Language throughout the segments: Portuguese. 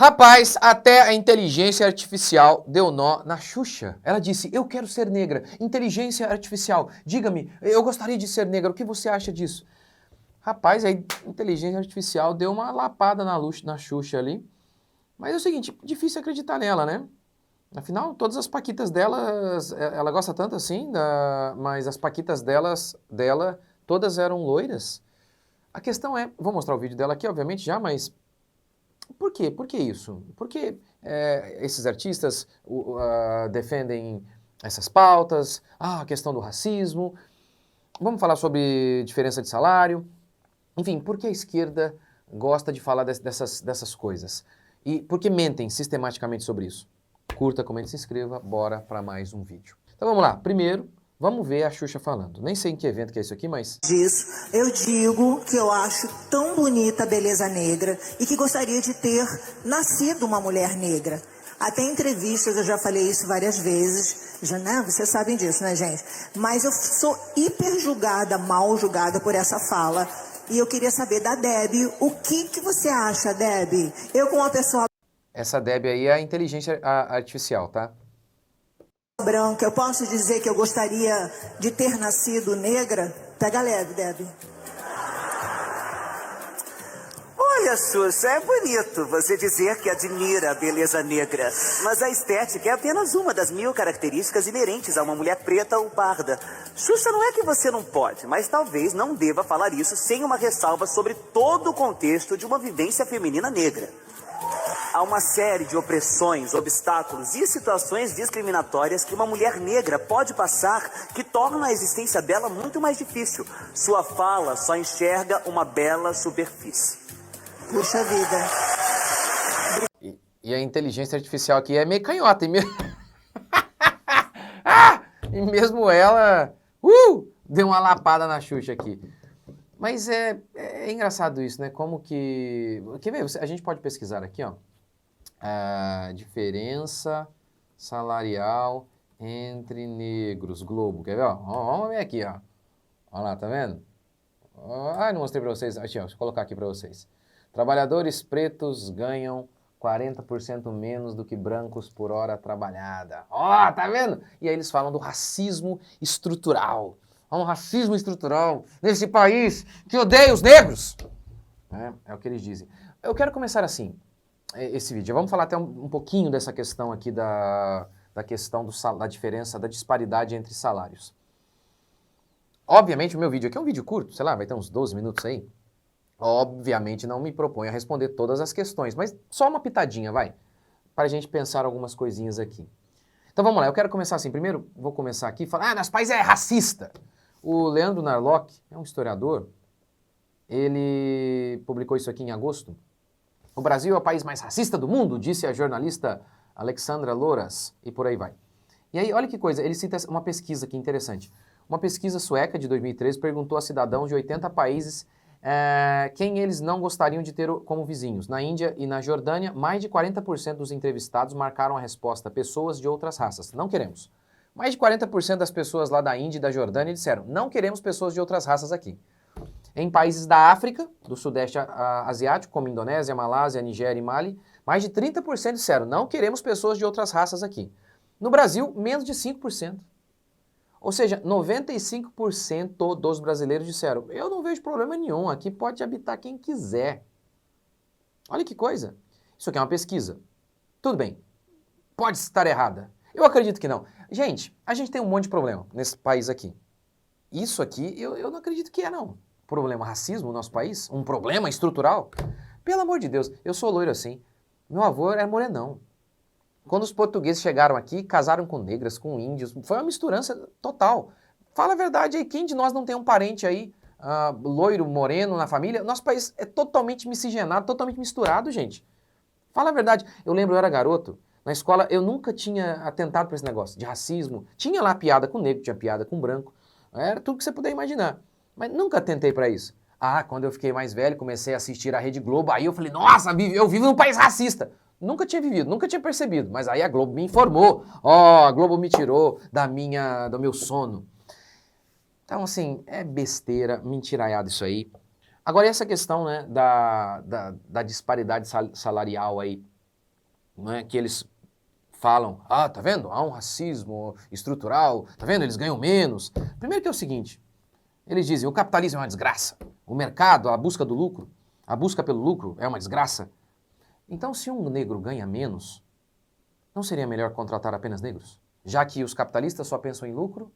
Rapaz, até a inteligência artificial deu nó na Xuxa. Ela disse, eu quero ser negra. Inteligência artificial, diga-me, eu gostaria de ser negra, o que você acha disso? Rapaz, a inteligência artificial deu uma lapada na Xuxa ali. Mas é o seguinte, difícil acreditar nela, né? Afinal, todas as paquitas delas, ela gosta tanto assim, mas as paquitas dela, todas eram loiras. A questão é, vou mostrar o vídeo dela aqui, obviamente, já, mas por quê? Por que isso? Por que esses artistas defendem essas pautas? Ah, a questão do racismo. Vamos falar sobre diferença de salário. Enfim, por que a esquerda gosta de falar dessas coisas? E por que mentem sistematicamente sobre isso? Curta, comente, se inscreva, bora para mais um vídeo. Então vamos lá, primeiro, vamos ver a Xuxa falando. Nem sei em que evento que é isso aqui, mas... Disso, eu digo que eu acho tão bonita a beleza negra e que gostaria de ter nascido uma mulher negra. Até em entrevistas eu já falei isso várias vezes, já, né? Vocês sabem disso, né, gente? Mas eu sou hiper julgada, mal julgada por essa fala. E eu queria saber da Debbie, o que você acha, Debbie? Eu, como uma pessoa Essa Debbie aí é a inteligência artificial, tá? branca, eu posso dizer que eu gostaria de ter nascido negra? Pega leve, Debbie. Olha, Xuxa, é bonito você dizer que admira a beleza negra, mas a estética é apenas uma das 1000 características inerentes a uma mulher preta ou parda. Xuxa, não é que você não pode, mas talvez não deva falar isso sem uma ressalva sobre todo o contexto de uma vivência feminina negra. Há uma série de opressões, obstáculos e situações discriminatórias que uma mulher negra pode passar que tornam a existência dela muito mais difícil. Sua fala só enxerga uma bela superfície. Puxa vida. E a inteligência artificial aqui é meio canhota, e mesmo... ah! E mesmo ela deu uma lapada na Xuxa aqui. Mas é engraçado isso, né? Como que... Quer ver? A gente pode pesquisar aqui, ó. Diferença salarial entre negros, Globo. Quer ver? Ó? Vamos ver aqui, ó. Olha lá, tá vendo? Não mostrei pra vocês. Aqui, ó, deixa eu colocar aqui pra vocês. Trabalhadores pretos ganham 40% menos do que brancos por hora trabalhada. Ó, tá vendo? E aí eles falam do racismo estrutural. Há um racismo estrutural nesse país que odeia os negros. É o que eles dizem. Eu quero começar assim, esse vídeo. Vamos falar até um pouquinho dessa questão aqui da questão da diferença, da disparidade entre salários. Obviamente o meu vídeo aqui é um vídeo curto, sei lá, vai ter uns 12 minutos aí. Obviamente não me proponho a responder todas as questões, mas só uma pitadinha, vai, para a gente pensar algumas coisinhas aqui. Então vamos lá, eu quero começar assim. Primeiro, vou começar aqui e falar, nosso país é racista. O Leandro Narlock é um historiador, ele publicou isso aqui em agosto. O Brasil é o país mais racista do mundo, disse a jornalista Alexandra Louras, e por aí vai. E aí, olha que coisa, ele cita uma pesquisa aqui interessante. Uma pesquisa sueca de 2013 perguntou a cidadãos de 80 países quem eles não gostariam de ter como vizinhos. Na Índia e na Jordânia, mais de 40% dos entrevistados marcaram a resposta pessoas de outras raças. Não queremos. Mais de 40% das pessoas lá da Índia e da Jordânia disseram, não queremos pessoas de outras raças aqui. Em países da África, do Sudeste Asiático, como Indonésia, Malásia, Nigéria e Mali, mais de 30% disseram, não queremos pessoas de outras raças aqui. No Brasil, menos de 5%. Ou seja, 95% dos brasileiros disseram, eu não vejo problema nenhum, aqui pode habitar quem quiser. Olha que coisa. Isso aqui é uma pesquisa. Tudo bem, pode estar errada. Eu acredito que não. Gente, a gente tem um monte de problema nesse país aqui. Isso aqui, eu não acredito que é, não. Problema racismo no nosso país? Um problema estrutural? Pelo amor de Deus, eu sou loiro assim. Meu avô era morenão. Quando os portugueses chegaram aqui, casaram com negras, com índios, foi uma misturança total. Fala a verdade aí, quem de nós não tem um parente aí, loiro, moreno na família? Nosso país é totalmente miscigenado, totalmente misturado, gente. Fala a verdade, eu lembro, eu era garoto, na escola eu nunca tinha atentado para esse negócio de racismo. Tinha lá piada com negro, tinha piada com branco, era tudo que você puder imaginar. Mas nunca tentei para isso. Quando eu fiquei mais velho, comecei a assistir a Rede Globo, aí eu falei, nossa, eu vivo num país racista. Nunca tinha vivido, nunca tinha percebido, mas aí a Globo me informou. A Globo me tirou do meu sono. Então, assim, é besteira, mentiraiada isso aí. Agora, e essa questão, né, da disparidade salarial aí não é, que eles falam, tá vendo? Há um racismo estrutural, tá vendo? Eles ganham menos. Primeiro que é o seguinte, eles dizem, o capitalismo é uma desgraça, o mercado, a busca do lucro, a busca pelo lucro é uma desgraça. Então, se um negro ganha menos, não seria melhor contratar apenas negros? Já que os capitalistas só pensam em lucro,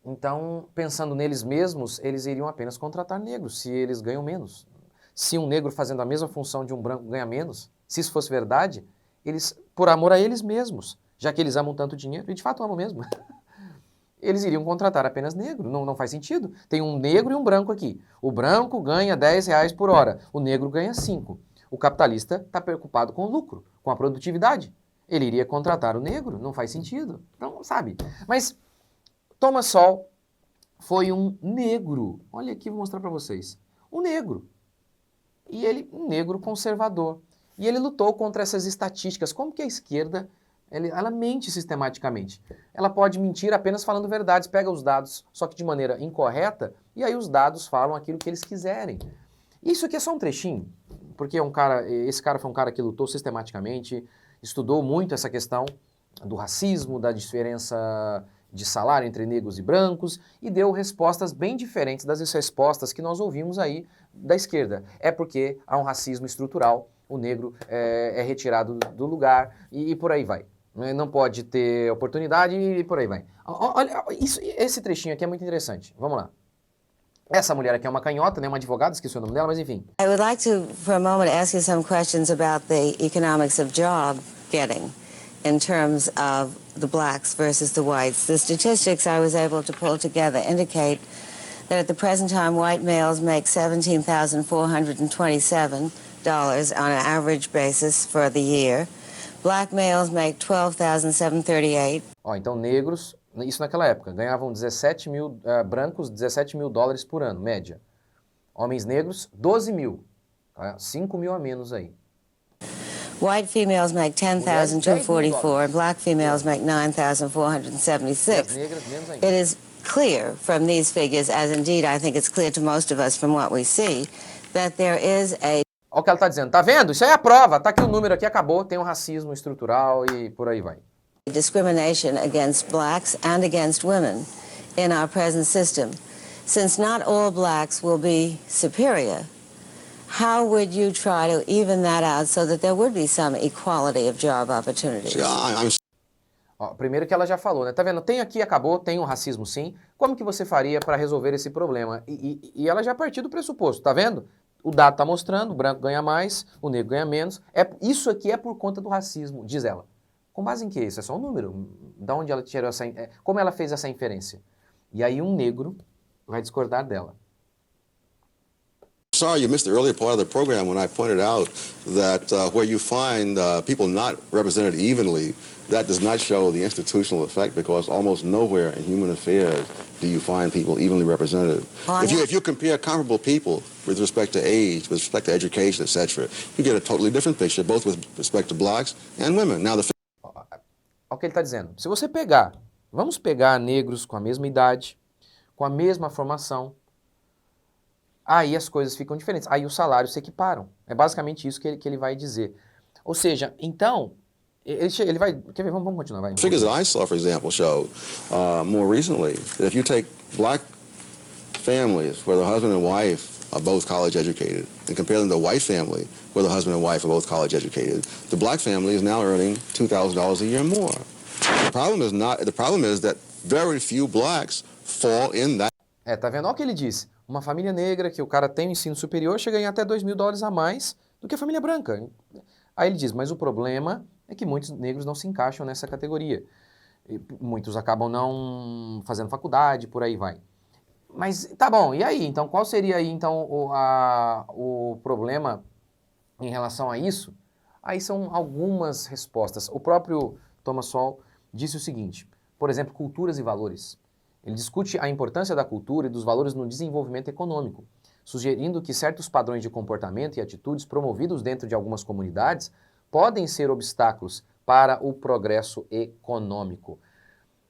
então, pensando neles mesmos, eles iriam apenas contratar negros, se eles ganham menos. Se um negro fazendo a mesma função de um branco ganha menos, se isso fosse verdade, eles, por amor a eles mesmos, já que eles amam tanto dinheiro, e de fato amam mesmo, eles iriam contratar apenas negro, não faz sentido. Tem um negro e um branco aqui. O branco ganha R$10 por hora, o negro ganha 5. O capitalista está preocupado com o lucro, com a produtividade. Ele iria contratar o negro, não faz sentido. Então, sabe? Mas Thomas Sowell foi um negro. Olha aqui, vou mostrar para vocês. Um negro. E ele, um negro conservador. E ele lutou contra essas estatísticas. Como que a esquerda, ela mente sistematicamente? Ela pode mentir apenas falando verdades, pega os dados, só que de maneira incorreta, e aí os dados falam aquilo que eles quiserem. Isso aqui é só um trechinho, porque esse cara foi um cara que lutou sistematicamente, estudou muito essa questão do racismo, da diferença de salário entre negros e brancos, e deu respostas bem diferentes das respostas que nós ouvimos aí da esquerda. É porque há um racismo estrutural, o negro é retirado do lugar e por aí vai. Não pode ter oportunidade e por aí vai. Olha, esse trechinho aqui é muito interessante. Vamos lá. Essa mulher aqui é uma canhota, né, uma advogada, esqueci o nome dela, mas enfim. I would like to, for a moment, ask you some questions about the economics of job getting in terms of the blacks versus the whites. The statistics I was able to pull together indicate that at the present time, white males make $17,427 on an average basis for the year. Black males make $12,738. Então negros, isso naquela época, ganhavam 17 mil, brancos $17 mil por ano, média. Homens negros, 12 mil, tá? 5 mil a menos aí. White females make $10,244 and black females make $9,476. It is clear from these figures, as indeed I think it's clear to most of us from what we see, that there is a... Olha o que ela está dizendo, tá vendo? Isso aí é a prova, tá aqui o número aqui, acabou, tem um racismo estrutural e por aí vai. discrimination against blacks and against women in our present system. Since not all blacks will be superior, how would you try to even that out so that there would be some equality of job opportunities? Primeiro que ela já falou, né? Tá vendo? Tem aqui, acabou, tem um racismo sim. Como que você faria para resolver esse problema? E ela já partiu do pressuposto, tá vendo? O dado tá mostrando, o branco ganha mais, o negro ganha menos. Isso aqui é por conta do racismo, diz ela. Com base em que isso? É só um número. Da onde ela tirou essa... Como ela fez essa inferência? E aí um negro vai discordar dela. Sorry you missed the earlier part of the program when I pointed out that where you find people not represented evenly, that does not show the institutional effect because almost nowhere in human affairs do you find people evenly represented. If you compare comparable people with respect to age, with respect to education, etc., you get a totally different picture, both with respect to blacks and women. Now, olha o que ele está dizendo. Se você vamos pegar negros com a mesma idade, com a mesma formação, aí as coisas ficam diferentes. Aí os salários se equiparam. É basicamente isso que ele vai dizer. Ou seja, então, ele vai... Quer ver? Vamos continuar. Vai. Figures that I saw, for example, show more recently that if you take black families where the husband and wife are both college educated and compare them to a white family where the husband and wife are both college educated, the black family is now earning $2,000 a year more. The problem is that very few blacks fall in that. Tá vendo? Olha o que ele disse. Uma família negra que o cara tem um ensino superior chega a ganhar até $2.000 a mais do que a família branca. Aí ele diz, mas o problema é que muitos negros não se encaixam nessa categoria. E muitos acabam não fazendo faculdade, por aí vai. Mas tá bom, e aí? Então qual seria aí então o problema em relação a isso? Aí são algumas respostas. O próprio Thomas Sowell disse o seguinte, por exemplo, culturas e valores. Ele discute a importância da cultura e dos valores no desenvolvimento econômico, sugerindo que certos padrões de comportamento e atitudes promovidos dentro de algumas comunidades podem ser obstáculos para o progresso econômico.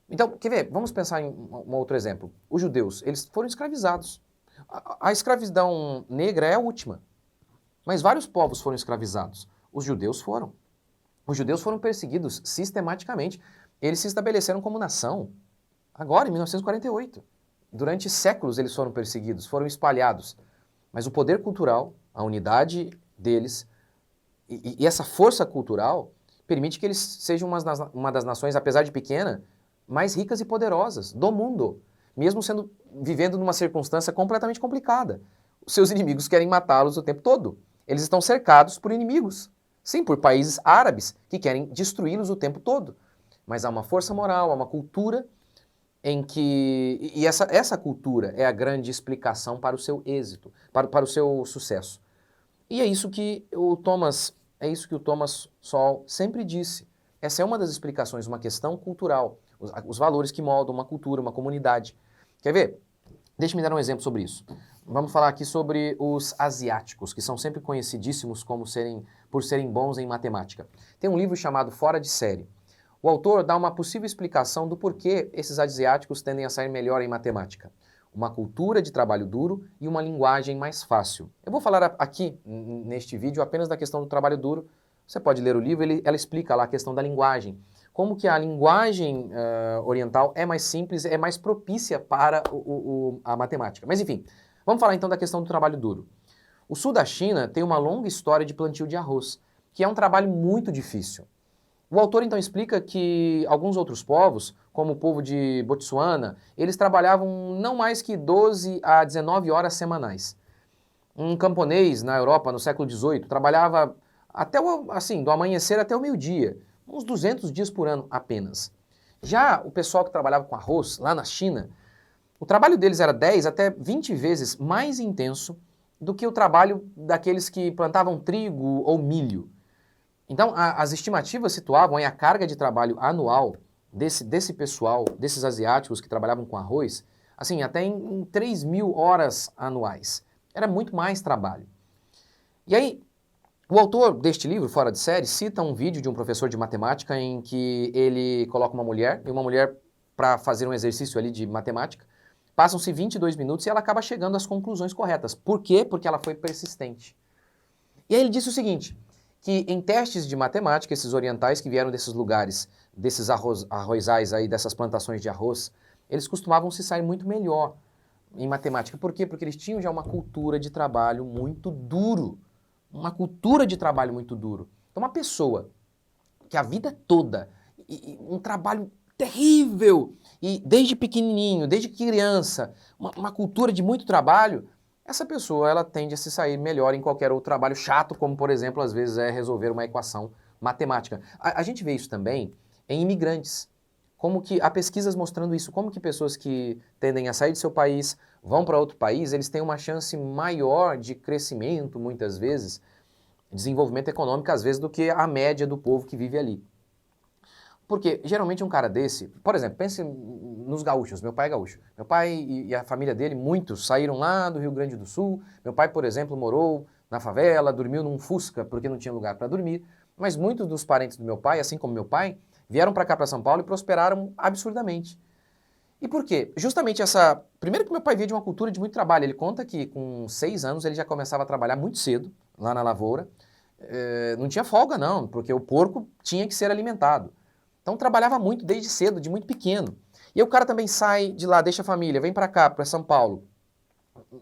Então, quer ver? Vamos pensar em um outro exemplo. Os judeus, eles foram escravizados. A escravidão negra é a última, mas vários povos foram escravizados. Os judeus foram. Os judeus foram perseguidos sistematicamente. Eles se estabeleceram como nação agora, em 1948. Durante séculos eles foram perseguidos, foram espalhados. Mas o poder cultural, a unidade deles e essa força cultural permite que eles sejam uma das nações, apesar de pequena, mais ricas e poderosas do mundo, mesmo vivendo numa circunstância completamente complicada. Os seus inimigos querem matá-los o tempo todo. Eles estão cercados por inimigos. Sim, por países árabes que querem destruí-los o tempo todo. Mas há uma força moral, há uma cultura em que... E essa cultura é a grande explicação para o seu êxito, para o seu sucesso. E é isso que o Thomas Sowell sempre disse. Essa é uma das explicações, uma questão cultural, os valores que moldam uma cultura, uma comunidade. Quer ver? Deixa-me dar um exemplo sobre isso. Vamos falar aqui sobre os asiáticos, que são sempre conhecidíssimos por serem bons em matemática. Tem um livro chamado Fora de Série. O autor dá uma possível explicação do porquê esses asiáticos tendem a sair melhor em matemática. Uma cultura de trabalho duro e uma linguagem mais fácil. Eu vou falar aqui, neste vídeo, apenas da questão do trabalho duro. Você pode ler o livro, ela explica lá a questão da linguagem. Como que a linguagem oriental é mais simples, é mais propícia para a matemática. Mas enfim, vamos falar então da questão do trabalho duro. O sul da China tem uma longa história de plantio de arroz, que é um trabalho muito difícil. O autor então explica que alguns outros povos, como o povo de Botsuana, eles trabalhavam não mais que 12 a 19 horas semanais. Um camponês na Europa no século XVIII trabalhava do amanhecer até o meio-dia, uns 200 dias por ano apenas. Já o pessoal que trabalhava com arroz lá na China, o trabalho deles era 10 até 20 vezes mais intenso do que o trabalho daqueles que plantavam trigo ou milho. Então, as estimativas situavam a carga de trabalho anual desse pessoal, desses asiáticos que trabalhavam com arroz, assim, até em 3.000 horas anuais. Era muito mais trabalho. E aí, o autor deste livro, Fora de Série, cita um vídeo de um professor de matemática em que ele coloca uma mulher para fazer um exercício ali de matemática. Passam-se 22 minutos e ela acaba chegando às conclusões corretas. Por quê? Porque ela foi persistente. E aí ele disse o seguinte, que em testes de matemática, esses orientais que vieram desses lugares, desses arrozais aí, dessas plantações de arroz, eles costumavam se sair muito melhor em matemática. Por quê? Porque eles tinham já uma cultura de trabalho muito duro. Uma cultura de trabalho muito duro. Então uma pessoa que a vida toda, um trabalho terrível, e desde pequenininho, desde criança, uma cultura de muito trabalho, essa pessoa ela tende a se sair melhor em qualquer outro trabalho chato, como por exemplo, às vezes é resolver uma equação matemática. A gente vê isso também em imigrantes, como que há pesquisas mostrando isso, como que pessoas que tendem a sair do seu país, vão para outro país, eles têm uma chance maior de crescimento, muitas vezes, desenvolvimento econômico, às vezes, do que a média do povo que vive ali. Porque, geralmente, um cara desse... Por exemplo, pense nos gaúchos. Meu pai é gaúcho. Meu pai e a família dele, muitos, saíram lá do Rio Grande do Sul. Meu pai, por exemplo, morou na favela, dormiu num Fusca porque não tinha lugar para dormir. Mas muitos dos parentes do meu pai, assim como meu pai, vieram para cá, para São Paulo, e prosperaram absurdamente. E por quê? Justamente essa... Primeiro que meu pai veio de uma cultura de muito trabalho. Ele conta que com 6 anos ele já começava a trabalhar muito cedo, lá na lavoura. Não tinha folga, não, porque o porco tinha que ser alimentado. Então trabalhava muito desde cedo, de muito pequeno. E aí o cara também sai de lá, deixa a família, vem para cá, para São Paulo.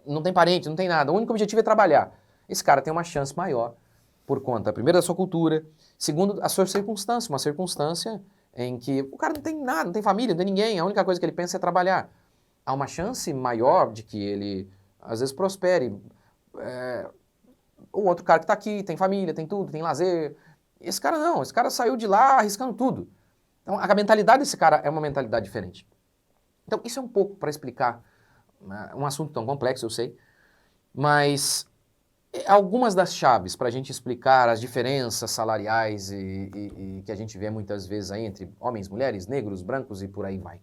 Não tem parente, não tem nada. O único objetivo é trabalhar. Esse cara tem uma chance maior por conta, primeiro, da sua cultura, segundo, a sua circunstância, uma circunstância em que o cara não tem nada, não tem família, não tem ninguém, a única coisa que ele pensa é trabalhar. Há uma chance maior de que ele, às vezes, prospere. O outro cara que está aqui tem família, tem tudo, tem lazer. Esse cara não, esse cara saiu de lá arriscando tudo. Então, a mentalidade desse cara é uma mentalidade diferente. Então, isso é um pouco para explicar um assunto tão complexo, eu sei, mas algumas das chaves para a gente explicar as diferenças salariais e que a gente vê muitas vezes aí entre homens, mulheres, negros, brancos e por aí vai.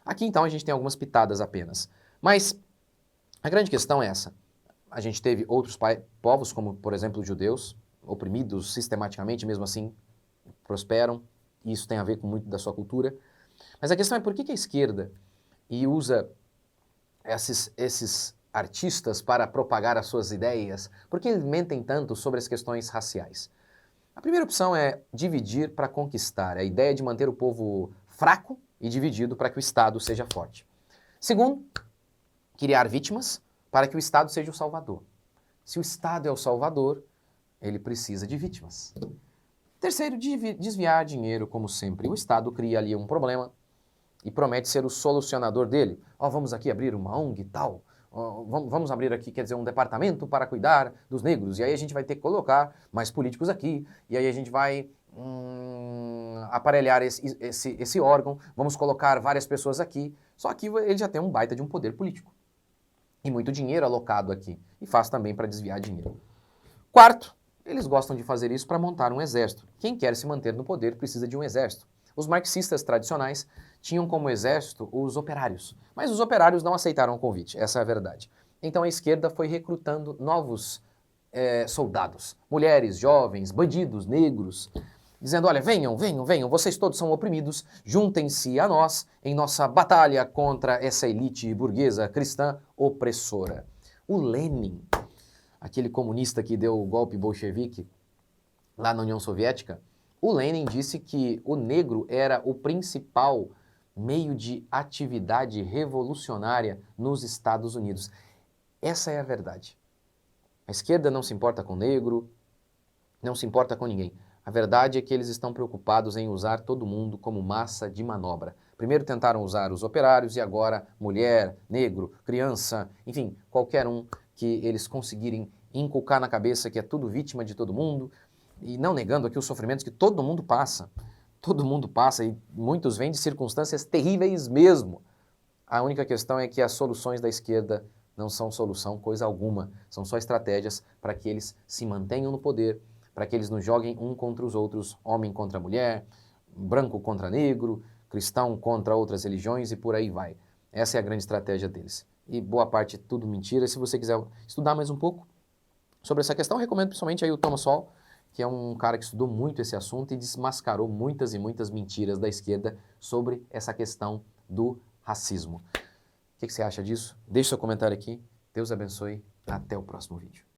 Aqui, então, a gente tem algumas pitadas apenas. Mas a grande questão é essa. A gente teve outros povos, como, por exemplo, os judeus, oprimidos sistematicamente, mesmo assim, prosperam. Isso tem a ver com muito da sua cultura. Mas a questão é por que a esquerda usa esses artistas para propagar as suas ideias? Por que eles mentem tanto sobre as questões raciais? A primeira opção é dividir para conquistar, é a ideia de manter o povo fraco e dividido para que o Estado seja forte. Segundo, criar vítimas para que o Estado seja o salvador. Se o Estado é o salvador, ele precisa de vítimas. Terceiro, desviar dinheiro, como sempre. O Estado cria ali um problema e promete ser o solucionador dele. Vamos aqui abrir uma ONG e tal. Vamos abrir aqui, quer dizer, um departamento para cuidar dos negros. E aí a gente vai ter que colocar mais políticos aqui. E aí a gente vai aparelhar esse órgão. Vamos colocar várias pessoas aqui. Só que ele já tem um baita de um poder político. E muito dinheiro alocado aqui. E faz também para desviar dinheiro. Quarto, eles gostam de fazer isso para montar um exército. Quem quer se manter no poder precisa de um exército. Os marxistas tradicionais tinham como exército os operários, mas os operários não aceitaram o convite, essa é a verdade. Então a esquerda foi recrutando novos soldados, mulheres, jovens, bandidos, negros, dizendo, olha, venham, venham, venham, vocês todos são oprimidos, juntem-se a nós em nossa batalha contra essa elite burguesa cristã opressora. O Lenin, aquele comunista que deu o golpe bolchevique lá na União Soviética, o Lenin disse que o negro era o principal meio de atividade revolucionária nos Estados Unidos. Essa é a verdade. A esquerda não se importa com o negro, não se importa com ninguém. A verdade é que eles estão preocupados em usar todo mundo como massa de manobra. Primeiro tentaram usar os operários e agora mulher, negro, criança, enfim, qualquer um que eles conseguirem inculcar na cabeça que é tudo vítima de todo mundo, e não negando aqui os sofrimentos que todo mundo passa e muitos vêm de circunstâncias terríveis mesmo. A única questão é que as soluções da esquerda não são solução coisa alguma, são só estratégias para que eles se mantenham no poder, para que eles nos joguem um contra os outros, homem contra mulher, branco contra negro, cristão contra outras religiões e por aí vai. Essa é a grande estratégia deles. E boa parte é tudo mentira. Se você quiser estudar mais um pouco sobre essa questão, eu recomendo principalmente aí o Thomas Sowell, que é um cara que estudou muito esse assunto e desmascarou muitas e muitas mentiras da esquerda sobre essa questão do racismo. O que você acha disso? Deixe seu comentário aqui. Deus abençoe. Até o próximo vídeo.